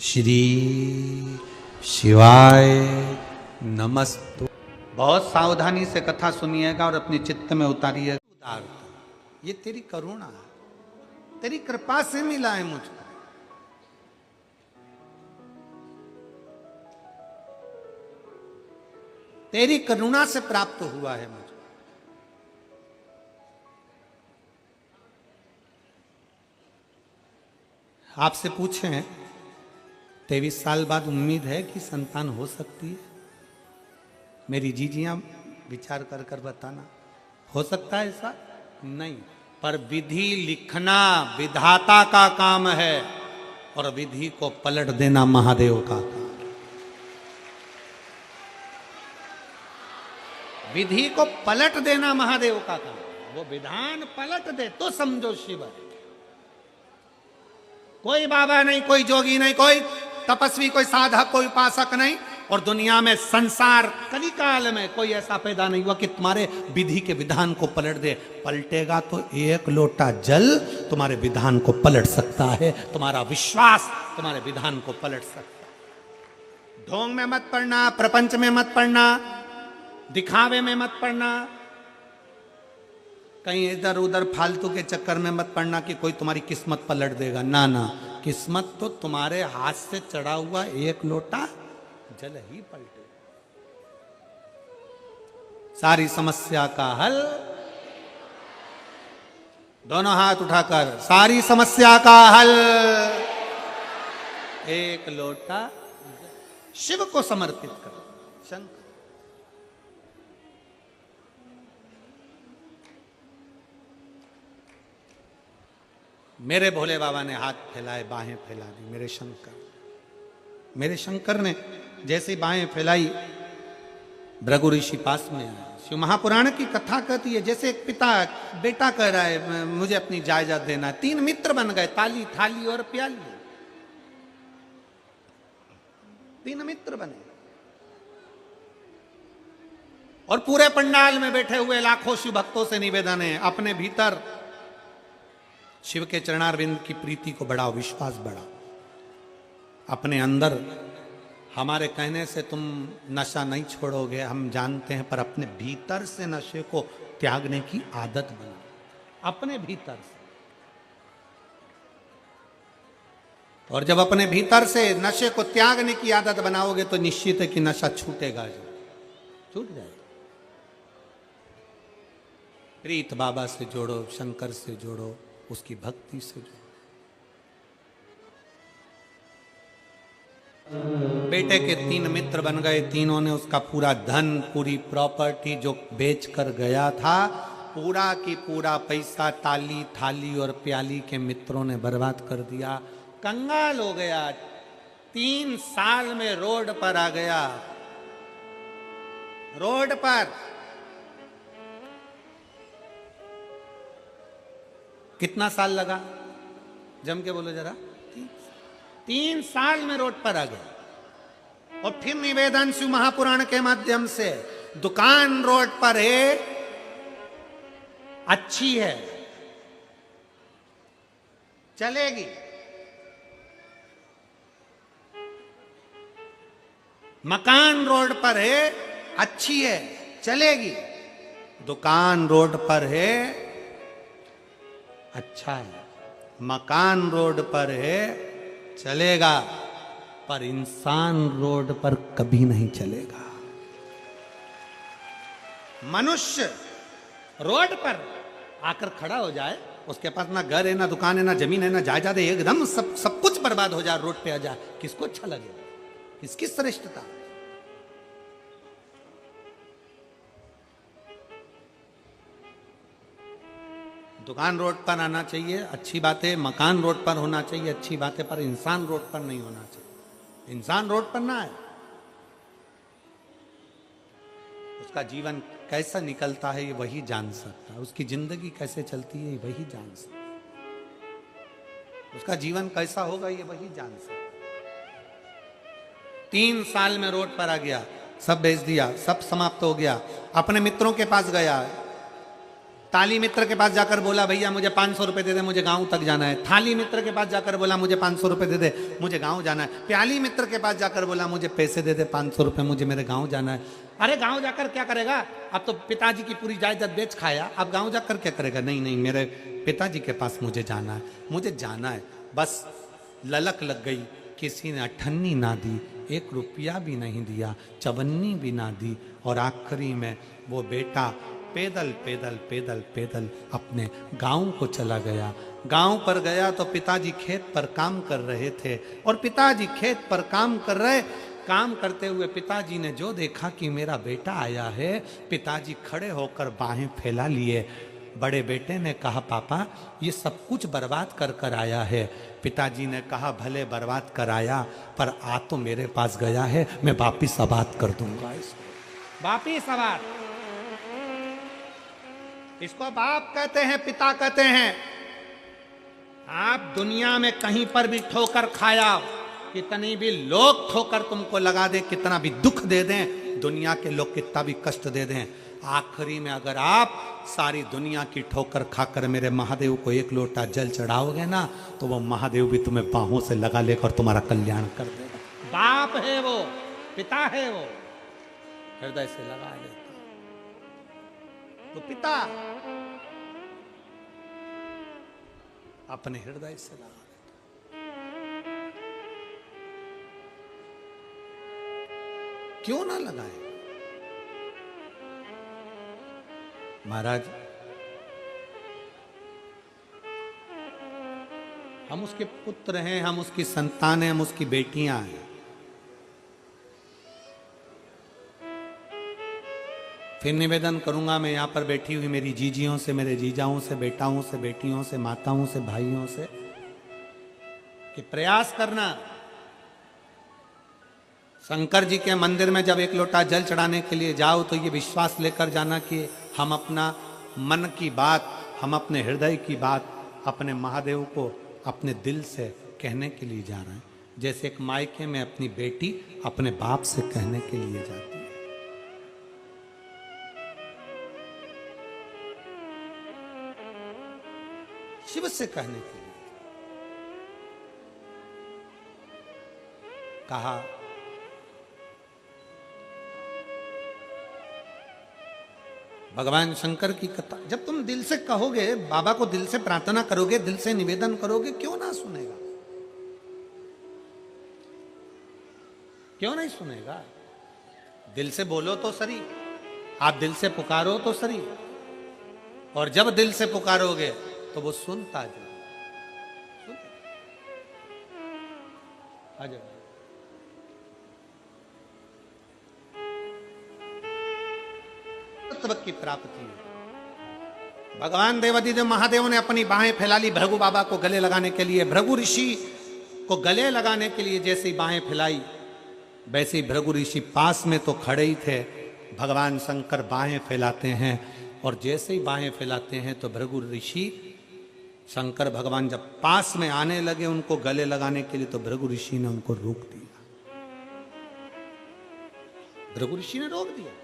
श्री शिवाय नमस्तु। बहुत सावधानी से कथा सुनिएगा और अपने चित्त में उतारिएगा। उदारता, ये तेरी करुणा है, तेरी कृपा से मिला है मुझको। तेरी करुणा से प्राप्त हुआ है मुझको। आपसे पूछें 23 साल बाद उम्मीद है कि संतान हो सकती है? मेरी जीजियां विचार कर कर बताना, हो सकता है ऐसा? नहीं, पर विधि लिखना विधाता का काम है और विधि को पलट देना महादेव का काम। विधि को पलट देना महादेव का काम। वो विधान पलट दे तो समझो शिव है। कोई बाबा नहीं, कोई जोगी नहीं, कोई तपस्वी, कोई साधक, कोई उपासक नहीं। और दुनिया में संसार कलिकाल में कोई ऐसा पैदा नहीं हुआ कि तुम्हारे विधि के विधान को पलट दे। पलटेगा तो एक लोटा जल तुम्हारे विधान को पलट सकता है। तुम्हारा विश्वास तुम्हारे विधान को पलट सकता है। ढोंग में मत पड़ना, प्रपंच में मत पड़ना, दिखावे में मत पड़ना, कहीं इधर उधर फालतू के चक्कर में मत पड़ना कि कोई तुम्हारी किस्मत पलट देगा। ना ना, किस्मत तो तुम्हारे हाथ से चढ़ा हुआ एक लोटा जल ही पलटे। सारी समस्या का हल, दोनों हाथ उठाकर, सारी समस्या का हल एक लोटा शिव को समर्पित करो। शंकर मेरे भोले बाबा ने हाथ फैलाए, बाहें फैला दी। मेरे शंकर ने जैसी बाहें फैलाई, भृगु ऋषि पास में आए। शिव महापुराण की कथा कहती है जैसे एक पिता बेटा कह रहा है मुझे अपनी जायदाद देना है। 3 मित्र बन गए, ताली, थाली और प्याली। 3 मित्र बने और पूरे पंडाल में बैठे हुए लाखों शिव भक्तों से निवेदन है, अपने भीतर शिव के चरणारविंद की प्रीति को बढ़ाओ, विश्वास बढ़ाओ। अपने अंदर हमारे कहने से तुम नशा नहीं छोड़ोगे, हम जानते हैं, पर अपने भीतर से नशे को त्यागने की आदत बनाओ, अपने भीतर से। और जब अपने भीतर से नशे को त्यागने की आदत बनाओगे तो निश्चित है कि नशा छूटेगा, छूट जाएगा। प्रीत बाबा से जोड़ो, शंकर से जोड़ो, उसकी भक्ति से जोड़ो। बेटे के 3 मित्र बन गए। तीनों ने उसका पूरा धन, पूरी प्रॉपर्टी जो बेच कर गया था, पूरा की पूरा पैसा ताली, थाली और प्याली के मित्रों ने बर्बाद कर दिया। कंगाल हो गया। 3 साल में रोड पर आ गया। रोड पर कितना साल लगा? जम के बोलो जरा। 3 साल में रोड पर आ गया। और फिर निवेदन शिव महापुराण के माध्यम से, दुकान रोड पर है, अच्छी है, चलेगी। मकान रोड पर है, अच्छी है, चलेगी। दुकान रोड पर है, अच्छा है, मकान रोड पर है, चलेगा, पर इंसान रोड पर कभी नहीं चलेगा। मनुष्य रोड पर आकर खड़ा हो जाए, उसके पास ना घर है, ना दुकान है, ना जमीन है, ना जायदाद है, एकदम सब कुछ बर्बाद हो जाए, रोड पे आ जाए, किसको अच्छा लगेगा? किसकी श्रेष्ठता? दुकान रोड पर आना चाहिए, अच्छी बात है। मकान रोड पर होना चाहिए, अच्छी बात है, पर इंसान रोड पर नहीं होना चाहिए। इंसान रोड पर ना आए। उसका जीवन कैसा निकलता है ये वही जान सकता है। उसकी जिंदगी कैसे चलती है ये वही जान सकता है। उसका जीवन कैसा होगा ये वही जान सकता है। 3 साल में रोड पर आ गया, सब बेच दिया, सब समाप्त हो गया। अपने मित्रों के पास गया, ताली मित्र के पास जाकर बोला भैया मुझे 500 रुपए दे दे, मुझे गांव तक जाना है। थाली मित्र के पास जाकर बोला मुझे 500 रुपए दे दे, मुझे गांव जाना है। प्याली मित्र के पास जाकर बोला मुझे पैसे दे दे 500 रुपए, मुझे मेरे गांव जाना है। अरे गांव जाकर क्या करेगा, अब तो पिताजी की पूरी जायदाद बेच खाया, अब गांव जाकर क्या करेगा। नहीं नहीं, मेरे पिताजी के पास मुझे जाना है, मुझे जाना है। बस ललक लग गई, किसी ने अठन्नी ना दी, 1 रुपया भी नहीं दिया, चवन्नी भी ना दी, और आखिरी में वो बेटा पैदल पैदल पैदल पैदल अपने गांव को चला गया। गांव पर गया तो पिताजी खेत पर काम कर रहे थे, और पिताजी खेत पर काम कर रहे, काम करते हुए पिताजी ने जो देखा कि मेरा बेटा आया है, पिताजी खड़े होकर बाहें फैला लिए। बड़े बेटे ने कहा पापा ये सब कुछ बर्बाद कर कर आया है। पिताजी ने कहा भले बर्बाद कर आया, पर आ तो मेरे पास गया है, मैं वापिस आबाद कर दूंगा इसको, वापिस आबाद। इसको बाप कहते हैं, पिता कहते हैं। आप दुनिया में कहीं पर भी ठोकर खाया, कितनी भी लोग ठोकर तुमको लगा दे, कितना भी दुख दे दें, दुनिया के लोग कितना भी कष्ट दे दें, आखिरी में अगर आप सारी दुनिया की ठोकर खाकर मेरे महादेव को 1 लोटा जल चढ़ाओगे ना, तो वो महादेव भी तुम्हें बाहों से लगा लेकर तुम्हारा कल्याण कर देगा। बाप है वो, पिता है वो, हृदय से लगा लेता तो पिता अपने हृदय से लगा लेता, क्यों ना लगाए। महाराज हम उसके पुत्र हैं, हम उसकी संतान हैं, हम उसकी बेटियां हैं। फिर निवेदन करूंगा मैं यहां पर बैठी हुई मेरी जीजियों से, मेरे जीजाओं से, बेटाओं से, बेटियों से, माताओं से, भाइयों से, कि प्रयास करना, शंकर जी के मंदिर में जब 1 लोटा जल चढ़ाने के लिए जाओ तो ये विश्वास लेकर जाना कि हम अपना मन की बात, हम अपने हृदय की बात अपने महादेव को अपने दिल से कहने के लिए जा रहे हैं, जैसे एक मायके में अपनी बेटी अपने बाप से कहने के लिए जाती है। शिव से कहने के लिए कहा। भगवान शंकर की कथा जब तुम दिल से कहोगे, बाबा को दिल से प्रार्थना करोगे, दिल से निवेदन करोगे, क्यों ना सुनेगा, क्यों नहीं सुनेगा। दिल से बोलो तो सही, आप दिल से पुकारो तो सही, और जब दिल से पुकारोगे तो वो सुनता जो की प्राप्ति। भगवान देवादिदेव महादेव ने अपनी बाहें फैला ली भृगु बाबा को गले लगाने के लिए। भृगु ऋषि को गले लगाने के लिए जैसे ही बाहें फैलाई, वैसे ही भृगु ऋषि पास में तो खड़े ही थे। भगवान शंकर बाहें फैलाते हैं, और जैसे ही बाहें फैलाते हैं तो भृगु ऋषि, शंकर भगवान जब पास में आने लगे उनको गले लगाने के लिए, तो भृगु ऋषि ने उनको रोक दिया। भृगु ऋषि ने रोक दिया।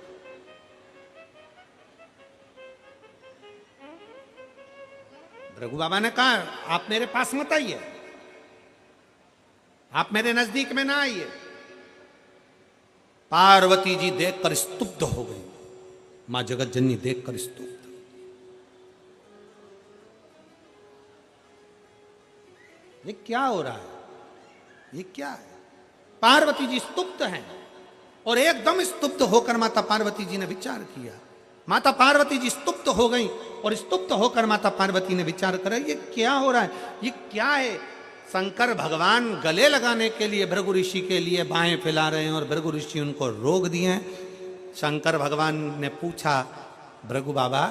भृगु बाबा ने कहा आप मेरे पास मत आइए, आप मेरे नजदीक में ना आइए। पार्वती जी देखकर स्तुब्ध हो गई, मां जगत जननी देखकर स्तुब्ध। ये क्या हो रहा है, ये क्या है। पार्वती जी स्तुब्ध हैं, और एकदम स्तुब्ध होकर माता पार्वती जी ने विचार किया। माता पार्वती जी स्तुब्ध हो गई, और स्तुब्ध होकर माता पार्वती ने विचार करा ये क्या हो रहा है, ये क्या है। शंकर भगवान गले लगाने के लिए भृगु ऋषि के लिए बाहें फैला रहे हैं, और भृगु ऋषि उनको रोक दिए हैं। शंकर भगवान ने पूछा भृगु बाबा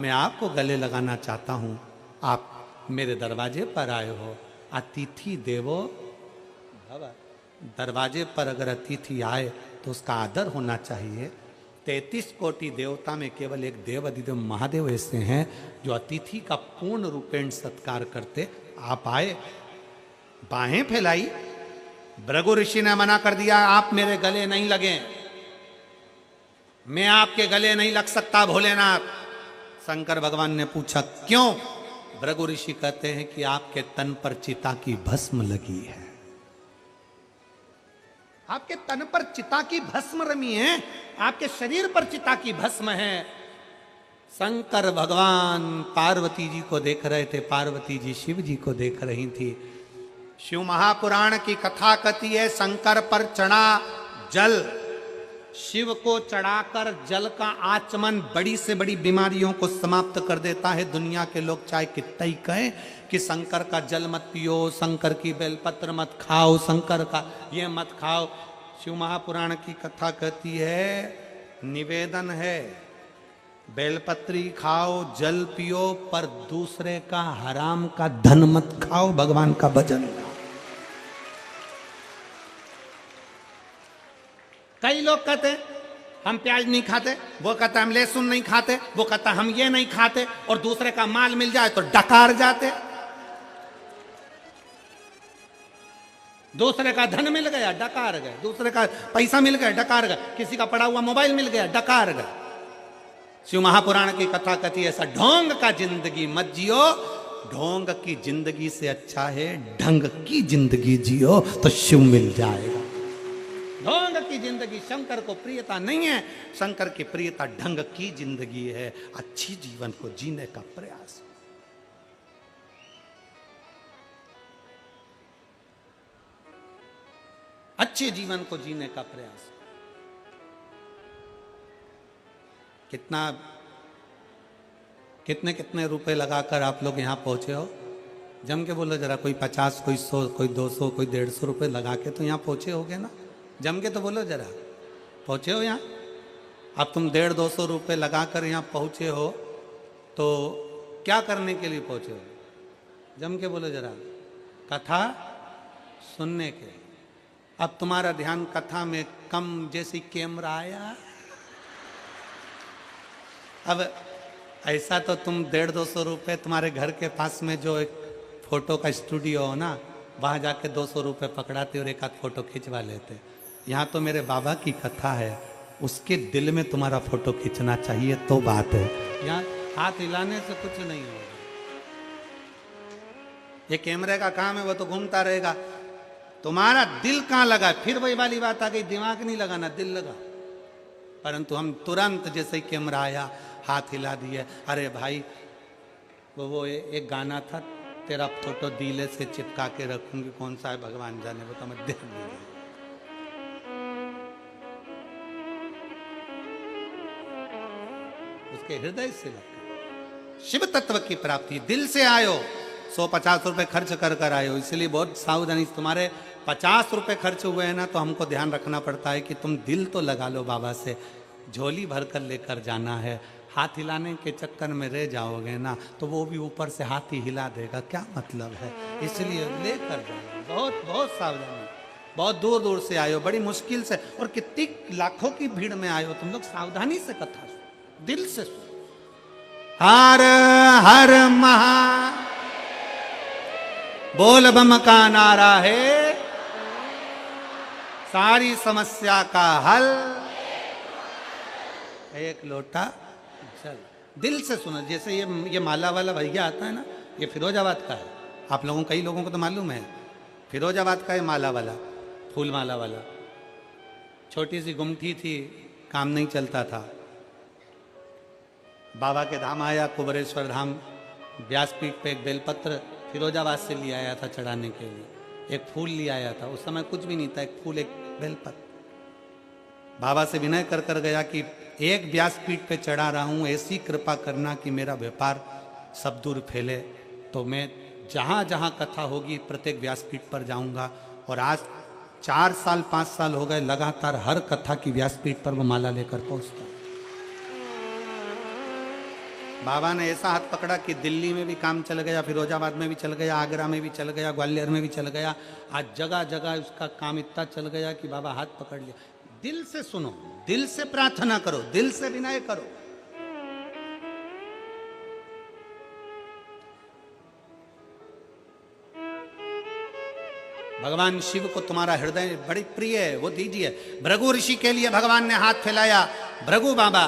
मैं आपको गले लगाना चाहता हूं, आप मेरे दरवाजे पर आए हो, अतिथि देवो भव। दरवाजे पर अगर अतिथि आए तो उसका आदर होना चाहिए। 33 कोटि देवता में केवल एक देव अधिदेव महादेव ऐसे हैं जो अतिथि का पूर्ण रूपेण सत्कार करते। आप आए, बाहें फैलाई, भृगु ऋषि ने मना कर दिया आप मेरे गले नहीं लगे, मैं आपके गले नहीं लग सकता भोलेनाथ। शंकर भगवान ने पूछा क्यों? भृगु ऋषि कहते हैं कि आपके तन पर चिता की भस्म लगी है, आपके तन पर चिता की भस्म रमी है, आपके शरीर पर चिता की भस्म है। शंकर भगवान पार्वती जी को देख रहे थे, पार्वती जी शिव जी को देख रही थी। शिव महापुराण की कथा कहती है शंकर पर चढ़ा जल, शिव को चढ़ाकर जल का आचमन बड़ी से बड़ी बीमारियों को समाप्त कर देता है। दुनिया के लोग चाहे कितना ही कहें कि शंकर का जल मत पियो, शंकर की बेलपत्र मत खाओ, शंकर का ये मत खाओ। शिव महापुराण की कथा कहती है, निवेदन है बेलपत्री खाओ, जल पियो, पर दूसरे का हराम का धन मत खाओ, भगवान का भजन गाओ। कई लोग कहते हैं हम प्याज नहीं खाते, वो कहता हम लहसुन नहीं खाते, वो कहता हम ये नहीं खाते, और दूसरे का माल मिल जाए तो डकार जाते। दूसरे का धन मिल गया डकार गए, दूसरे का पैसा मिल गया डकार गए, किसी का पड़ा हुआ मोबाइल मिल गया डकार गए। शिव महापुराण की कथा कहती है ऐसा ढोंग का जिंदगी मत जियो, ढोंग की जिंदगी से अच्छा है ढंग की जिंदगी जियो तो शिव मिल जाएगा। ढोंग की जिंदगी शंकर को प्रियता नहीं है, शंकर की प्रियता ढंग की जिंदगी है, अच्छी जीवन को जीने का प्रयास। अच्छे जीवन को जीने का प्रयास। कितने कितने रुपए लगाकर आप लोग यहां पहुंचे हो? जम के बोलो जरा, कोई 50, कोई 100, कोई 200, कोई 150 रुपए लगा के तो यहां पहुंचे होगे ना? जम के तो बोलो जरा, पहुंचे हो यहाँ? अब तुम 150-200 रुपए लगाकर यहाँ पहुंचे हो तो क्या करने के लिए पहुंचे हो? जम के बोलो जरा, कथा सुनने के। अब तुम्हारा ध्यान कथा में कम, जैसे कैमरा आया। अब ऐसा तो तुम 150-200 रुपए, तुम्हारे घर के पास में जो एक फोटो का स्टूडियो हो ना, वहां जाके 200 रुपए पकड़ाते और एक आध फोटो खिंचवा लेते। यहाँ तो मेरे बाबा की कथा है, उसके दिल में तुम्हारा फोटो खींचना चाहिए तो बात है। यहाँ हाथ हिलाने से कुछ नहीं होगा। ये कैमरे का काम है, वो तो घूमता रहेगा। तुम्हारा दिल कहाँ लगा? फिर वही वाली बात आ गई, दिमाग नहीं लगाना, दिल लगा। परंतु हम तुरंत जैसे ही कैमरा आया हाथ हिला दिए। अरे भाई वो एक गाना था, तेरा फोटो दिले से चिपका के रखूंगी, कौन सा है भगवान जाने, वो तो मैं देख लूंगी। उसके हृदय से लगता। शिव तत्व की प्राप्ति दिल से आयो, 150 रुपए खर्च कर कर आयो, इसलिए बहुत सावधानी। तुम्हारे 50 रुपए खर्च हुए हैं ना, तो हमको ध्यान रखना पड़ता है कि तुम दिल तो लगा लो बाबा से, झोली भर कर लेकर जाना है। हाथ हिलाने के चक्कर में रह जाओगे ना तो वो भी ऊपर से हाथ ही हिला देगा, क्या मतलब है? इसलिए लेकर जाना, बहुत बहुत सावधानी। बहुत दूर दूर से आयो, बड़ी मुश्किल से, और कितनी लाखों की भीड़ में आयो, तुम लोग सावधानी से कथा सुनो, दिल से सुनो। हर हर महा बोल बम का नारा है, सारी समस्या का हल एक लोटा जल। दिल से सुनो। जैसे ये माला वाला भैया आता है ना, ये फिरोजाबाद का है। आप लोगों, कई लोगों को तो मालूम है, फिरोजाबाद का है माला वाला, फूल माला वाला। छोटी सी गुमठी थी, काम नहीं चलता था। बाबा के धाम आया, कुबरेश्वर धाम, व्यासपीठ पे एक बेलपत्र फिरोजाबाद से ले आया था चढ़ाने के लिए। एक फूल ले आया था, उस समय कुछ भी नहीं था, एक फूल एक बेलपत्र। बाबा से विनय कर कर गया कि एक व्यासपीठ पे चढ़ा रहा हूँ, ऐसी कृपा करना कि मेरा व्यापार सब दूर फैले। तो मैं जहाँ जहाँ कथा होगी प्रत्येक व्यासपीठ पर जाऊँगा। और आज 4 साल 5 साल हो गए लगातार हर कथा की व्यासपीठ पर वो माला लेकर पहुँचता। बाबा ने ऐसा हाथ पकड़ा कि दिल्ली में भी काम चल गया, फिरोजाबाद में भी चल गया, आगरा में भी चल गया, ग्वालियर में भी चल गया। आज जगह जगह उसका काम इतना चल गया कि बाबा हाथ पकड़ लिया। दिल से सुनो, दिल से प्रार्थना करो, दिल से विनय करो। भगवान शिव को तुम्हारा हृदय बड़ी प्रिय है, वो दीजिए। भृगु ऋषि के लिए भगवान ने हाथ फैलाया। भृगु बाबा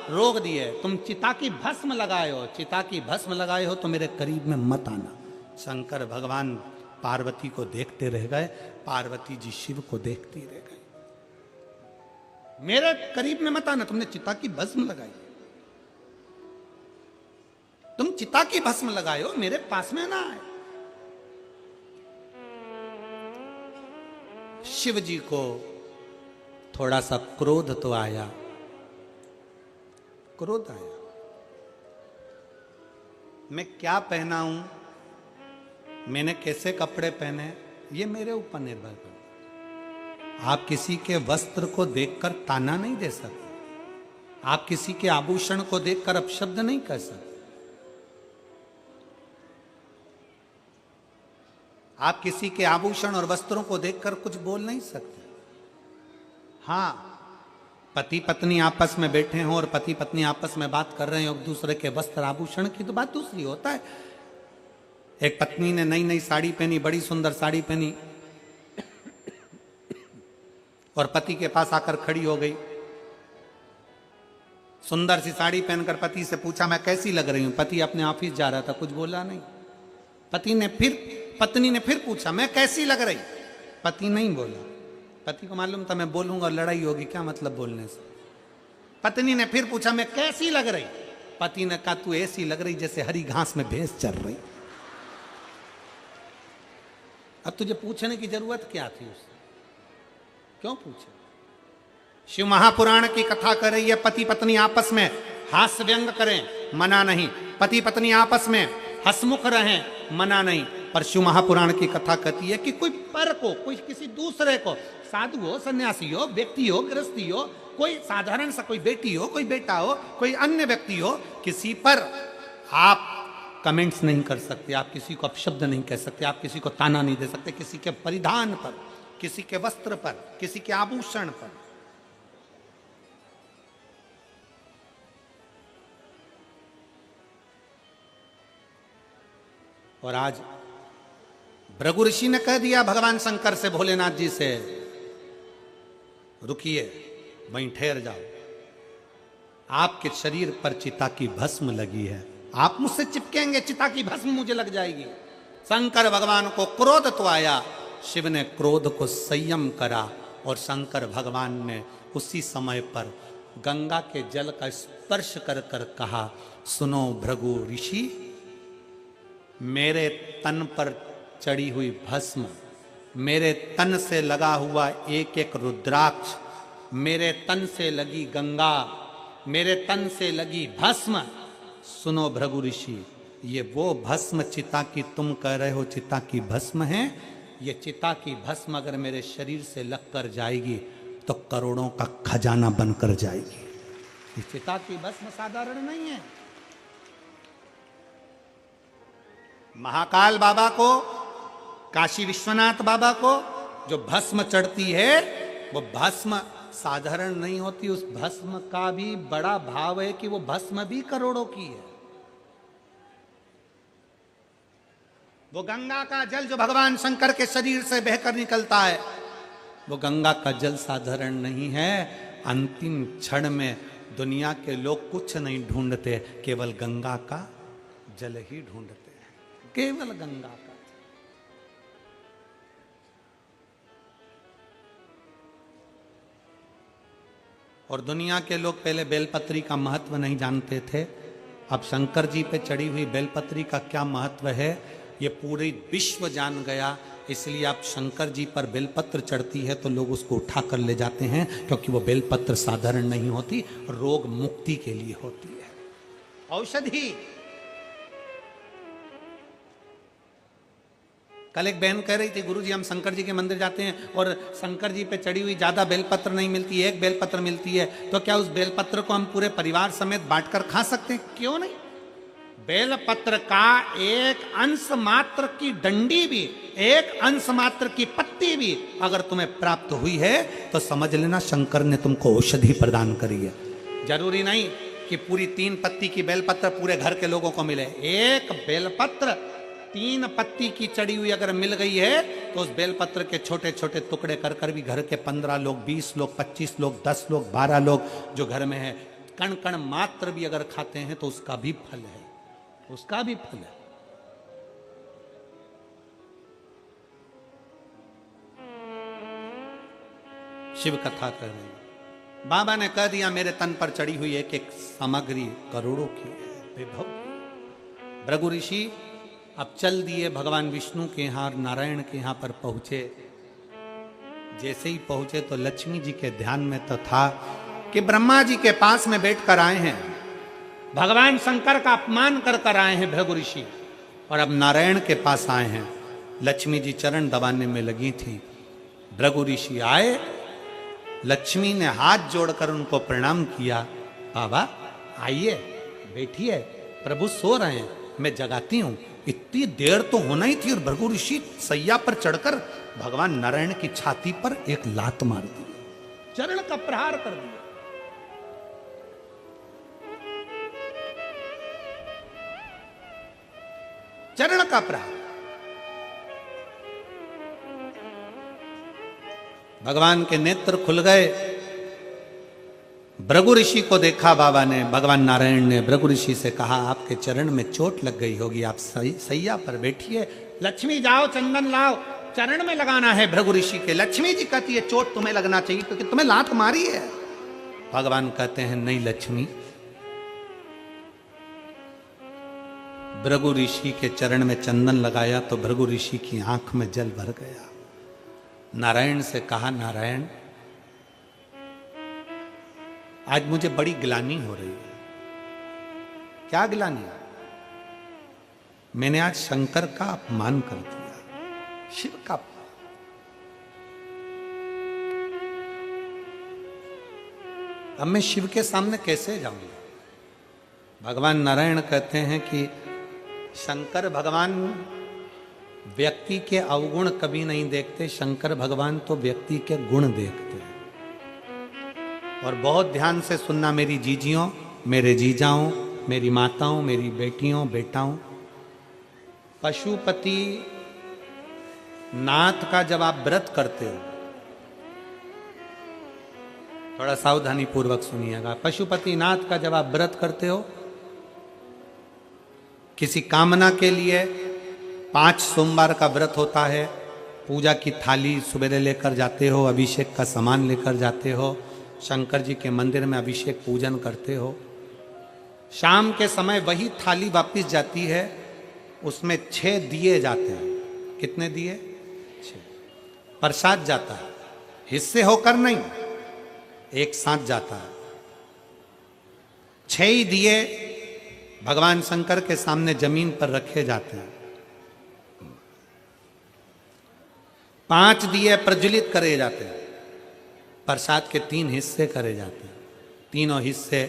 रोक दिए। तुम चिता की भस्म लगाए हो, चिता की भस्म लगाए हो तो मेरे करीब में मत आना। शंकर भगवान पार्वती को देखते रह गए, पार्वती जी शिव को देखती रह गई। मेरे करीब में मत आना, तुमने चिता की भस्म लगाई, तुम चिता की भस्म लगाए हो, मेरे पास में ना आए। शिव जी को थोड़ा सा क्रोध तो आया, क्रोध आया। मैं क्या पहना हूं, मैंने कैसे कपड़े पहने, ये मेरे ऊपर निर्भर करता। आप किसी के वस्त्र को देखकर ताना नहीं दे सकते, आप किसी के आभूषण को देखकर अपशब्द नहीं कर सकते, आप किसी के आभूषण और वस्त्रों को देखकर कुछ बोल नहीं सकते। हां, पति पत्नी आपस में बैठे हों और पति पत्नी आपस में बात कर रहे हो एक दूसरे के वस्त्र आभूषण की, तो बात दूसरी होता है। एक पत्नी ने नई नई साड़ी पहनी, बड़ी सुंदर साड़ी पहनी, और पति के पास आकर खड़ी हो गई। सुंदर सी साड़ी पहनकर पति से पूछा मैं कैसी लग रही हूं। पति अपने ऑफिस जा रहा था, कुछ बोला नहीं। पत्नी ने फिर पूछा मैं कैसी लग रही, पति नहीं बोला। पति को मालूम था मैं बोलूंगा और लड़ाई होगी, क्या मतलब बोलने से। पत्नी ने फिर पूछा मैं कैसी लग रही, पति ने कहा तू ऐसी लग रही जैसे हरी घास में भैंस चल रही। अब तुझे पूछने की जरूरत क्या थी उससे, क्यों पूछे। शिव महापुराण की कथा कर रही है, पति पत्नी आपस में हास्य व्यंग करें, मना नहीं। पति पत्नी आपस में हसमुख रहें, मना नहीं। पर शिव महापुराण की कथा कहती है कि कोई पर को, कोई किसी दूसरे को, साधु हो, सन्यासी हो, व्यक्ति हो, गृहस्थी हो, कोई साधारण सा कोई बेटी हो, कोई बेटा हो, कोई अन्य व्यक्ति हो, किसी पर आप कमेंट्स नहीं कर सकते, आप किसी को अपशब्द नहीं कह सकते, आप किसी को ताना नहीं दे सकते, किसी के परिधान पर, किसी के वस्त्र पर, किसी के आभूषण पर। और आज भृगु ऋषि ने कह दिया भगवान शंकर से, भोलेनाथ जी से, रुकिए, वहीं ठहर जाओ, आपके शरीर पर चिता की भस्म लगी है, आप मुझसे चिपकेंगे, चिता की भस्म मुझे लग जाएगी। शंकर भगवान को क्रोध तो आया, शिव ने क्रोध को संयम करा और शंकर भगवान ने उसी समय पर गंगा के जल का स्पर्श कर कर कहा, सुनो भृगु ऋषि, मेरे तन पर चढ़ी हुई भस्म, मेरे तन से लगा हुआ एक एक रुद्राक्ष, मेरे तन से लगी गंगा, मेरे तन से लगी भस्म, सुनो भृगु ऋषि, ये वो भस्म चिता की तुम कह रहे हो चिता की भस्म है, ये चिता की भस्म अगर मेरे शरीर से लग कर जाएगी तो करोड़ों का खजाना बनकर जाएगी। ये चिता की भस्म साधारण नहीं है। महाकाल बाबा को, काशी विश्वनाथ बाबा को जो भस्म चढ़ती है वो भस्म साधारण नहीं होती, उस भस्म का भी बड़ा भाव है कि वो भस्म भी करोड़ों की है। वो गंगा का जल जो भगवान शंकर के शरीर से बहकर निकलता है, वो गंगा का जल साधारण नहीं है। अंतिम क्षण में दुनिया के लोग कुछ नहीं ढूंढते, केवल गंगा का जल ही ढूंढते हैं, केवल गंगा का। और दुनिया के लोग पहले बेलपत्री का महत्व नहीं जानते थे, अब शंकर जी पे चढ़ी हुई बेलपत्री का क्या महत्व है ये पूरी विश्व जान गया। इसलिए आप शंकर जी पर बेलपत्र चढ़ती है तो लोग उसको उठा कर ले जाते हैं, क्योंकि वो बेलपत्र साधारण नहीं होती, रोग मुक्ति के लिए होती है, औषधि। कल एक बहन कह रही थी, गुरुजी हम शंकर जी के मंदिर जाते हैं और शंकर जी पे चढ़ी हुई ज्यादा बेलपत्र नहीं मिलती, एक बेलपत्र मिलती है, तो क्या उस बेलपत्र को हम पूरे परिवार समेत बांटकर खा सकते हैं? क्यों नहीं। बेलपत्र का एक अंश मात्र की डंडी भी, एक अंश मात्र की पत्ती भी अगर तुम्हें प्राप्त हुई है तो समझ लेना शंकर ने तुमको औषधि प्रदान करी है। जरूरी नहीं कि पूरी 3 पत्ती की बेलपत्र पूरे घर के लोगों को मिले। एक बेलपत्र 3 पत्ती की चढ़ी हुई अगर मिल गई है तो उस बेलपत्र के छोटे छोटे टुकड़े कर कर भी घर के 15 लोग, 20 लोग, 25 लोग, 10 लोग, 12 लोग जो घर में है कण कण मात्र भी अगर खाते हैं तो उसका भी फल है, उसका भी फल है। शिव कथा कर रहे हैं। बाबा ने कह दिया मेरे तन पर चढ़ी हुई एक एक सामग्री करोड़ों की है, विभव की। भृगु ऋषि अब चल दिए भगवान विष्णु के यहाँ, नारायण के यहाँ पर पहुंचे। जैसे ही पहुंचे तो लक्ष्मी जी के ध्यान में तो था कि ब्रह्मा जी के पास में बैठकर आए हैं, भगवान शंकर का अपमान कर कर आए हैं भृगु ऋषि, और अब नारायण के पास आए हैं। लक्ष्मी जी चरण दबाने में लगी थी। भृगु ऋषि आए, लक्ष्मी ने हाथ जोड़कर उनको प्रणाम किया। बाबा आइए, बैठिए, प्रभु सो रहे हैं, मैं जगाती हूं। इतनी देर तो होना ही थी और भृगु ऋषि सैया पर चढ़कर भगवान नारायण की छाती पर एक लात मार दी, चरण का प्रहार कर दिया। चरण का प्रहार। भगवान के नेत्र खुल गए। भृगु ऋषि को देखा बाबा ने, भगवान नारायण ने भृगु ऋषि से कहा आपके चरण में चोट लग गई होगी, आप सैया पर बैठिए। लक्ष्मी जाओ चंदन लाओ, चरण में लगाना है भृगु ऋषि के। लक्ष्मी जी कहती है चोट तुम्हें लगना चाहिए क्योंकि तुम्हें लात मारी है। भगवान कहते हैं नहीं लक्ष्मी। भृगु ऋषि के चरण में चंदन लगाया तो भृगु ऋषि की आंख में जल भर गया। नारायण से कहा नारायण आज मुझे बड़ी ग्लानि हो रही है। क्या ग्लानि? मैंने आज शंकर का अपमान कर दिया, शिव का। अब मैं शिव के सामने कैसे जाऊंगा? भगवान नारायण कहते हैं कि शंकर भगवान व्यक्ति के अवगुण कभी नहीं देखते, शंकर भगवान तो व्यक्ति के गुण देखते हैं। और बहुत ध्यान से सुनना मेरी जीजियों, मेरे जीजाओं, मेरी माताओं, मेरी बेटियों, बेटाओं। पशुपति नाथ का जब आप व्रत करते हो, थोड़ा सावधानी पूर्वक सुनिएगा। पशुपति नाथ का जब आप व्रत करते हो, किसी कामना के लिए 5 सोमवार का व्रत होता है, पूजा की थाली सुबह लेकर जाते हो, अभिषेक का सामान लेकर जाते हो, शंकर जी के मंदिर में अभिषेक पूजन करते हो। शाम के समय वही थाली वापस जाती है, उसमें 6 दिए जाते हैं। कितने दिए? 6। प्रसाद जाता है, हिस्से होकर नहीं, एक साथ जाता है। 6 ही दिए भगवान शंकर के सामने जमीन पर रखे जाते हैं। 5 दिए प्रज्वलित करे जाते हैं। प्रसाद के 3 हिस्से करे जाते हैं, तीनों हिस्से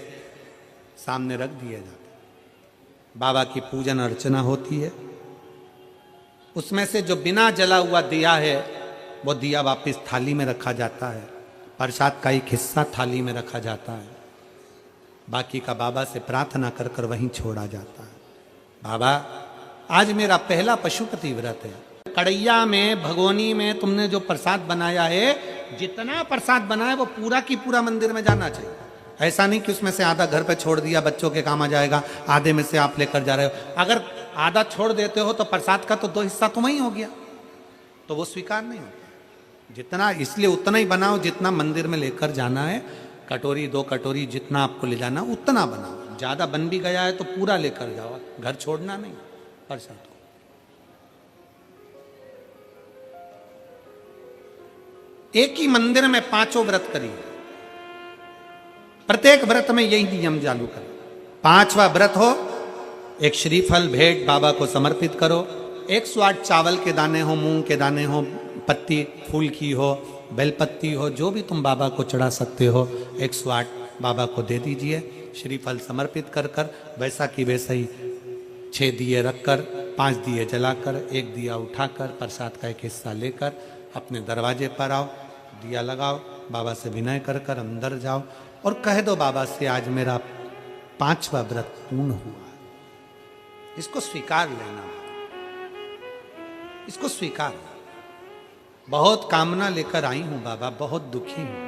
सामने रख दिए जाते हैं। बाबा की पूजन अर्चना होती है। उसमें से जो बिना जला हुआ दिया है वो दिया वापस थाली में रखा जाता है। प्रसाद का एक हिस्सा थाली में रखा जाता है, बाकी का बाबा से प्रार्थना कर कर वहीं छोड़ा जाता है। बाबा आज मेरा पहला पशुपति व्रत है। कड़ैया में, भगोनी में तुमने जो प्रसाद बनाया है, जितना प्रसाद बनाया वो पूरा की पूरा मंदिर में जाना चाहिए। ऐसा नहीं कि उसमें से आधा घर पे छोड़ दिया, बच्चों के काम आ जाएगा, आधे में से आप लेकर जा रहे हो। अगर आधा छोड़ देते हो तो प्रसाद का तो 2 हिस्सा तुम ही हो गया, तो वो स्वीकार नहीं होता। जितना, इसलिए उतना ही बनाओ जितना मंदिर में लेकर जाना है। कटोरी 2 कटोरी जितना आपको ले जाना उतना बनाओ। ज्यादा बन भी गया है तो पूरा लेकर जाओ, घर छोड़ना नहीं प्रसाद को। एक ही मंदिर में 5 व्रत करिए, प्रत्येक व्रत में यही नियम चालू करें। 5वां व्रत हो, एक श्रीफल भेंट बाबा को समर्पित करो। 108 चावल के दाने हो, मूंग के दाने हो, पत्ती फूल की हो, बेलपत्ती हो, जो भी तुम बाबा को चढ़ा सकते हो, 108 बाबा को दे दीजिए। श्रीफल समर्पित कर कर वैसा की वैसा ही 6 दिए रखकर, 5 दिए जलाकर, 1 दिया उठाकर, प्रसाद का एक हिस्सा लेकर अपने दरवाजे पर आओ, दिया लगाओ, बाबा से विनय कर कर अंदर जाओ और कह दो बाबा से आज मेरा 5वां व्रत पूर्ण हुआ। इसको स्वीकार लेना, इसको स्वीकार। बहुत कामना लेकर आई हूं बाबा, बहुत दुखी हूं।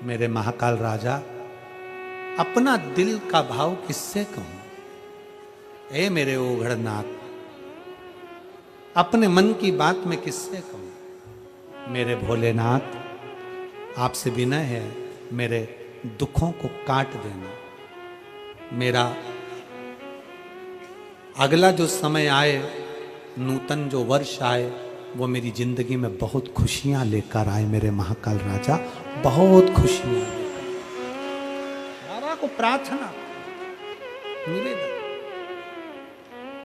मेरे महाकाल राजा अपना दिल का भाव किससे कहूं? ए मेरे ओघड़नाथ, अपने मन की बात मैं किससे कहूं? मेरे भोलेनाथ, आपसे विनय है, मेरे दुखों को काट देना। मेरा अगला जो समय आए, नूतन जो वर्ष आए, वो मेरी जिंदगी में बहुत खुशियां लेकर आए। मेरे महाकाल राजा, बहुत खुशियां। बाबा को प्रार्थना, निवेदन।